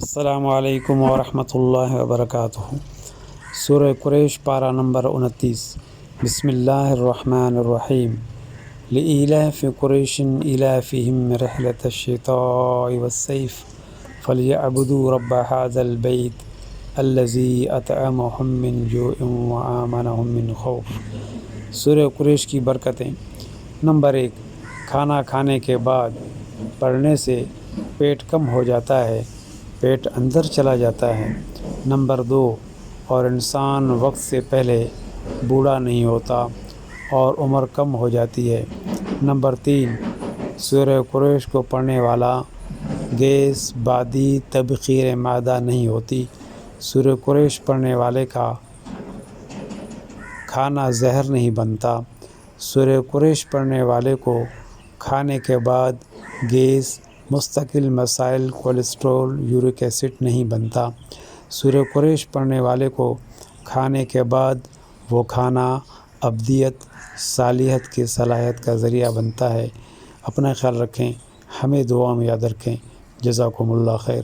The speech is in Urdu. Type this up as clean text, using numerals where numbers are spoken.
السلام علیکم ورحمۃ اللہ وبرکاتہ۔ سورہ قریش پارہ نمبر 29۔ بسم اللہ الرحمن الرحیم۔ لإیلاف قریش ایلافہم رحلۃ الشتاء والصیف فلیعبدوا رب ھذا البیت الذی اطعمہم من جوع وآمنہم من خوف۔ سورہ قریش کی برکتیں۔ نمبر 1، کھانا کھانے کے بعد پڑھنے سے پیٹ کم ہو جاتا ہے، پیٹ اندر چلا جاتا ہے۔ نمبر 2، اور انسان وقت سے پہلے بوڑھا نہیں ہوتا اور عمر کم ہو جاتی ہے۔ نمبر 3، سورہ قریش کو پڑھنے والا گیس، بادی، تبخیر معدہ نہیں ہوتی۔ سورہ قریش پڑھنے والے کا کھانا زہر نہیں بنتا۔ سورہ قریش پڑھنے والے کو کھانے کے بعد گیس، مستقل مسائل، کولیسٹرول، یورک ایسڈ نہیں بنتا۔ سورہ قریش پڑھنے والے کو کھانے کے بعد وہ کھانا ابدیت، صالحیت کی صلاحیت کا ذریعہ بنتا ہے۔ اپنا خیال رکھیں، ہمیں دعا میں یاد رکھیں۔ جزاکم اللہ خیر۔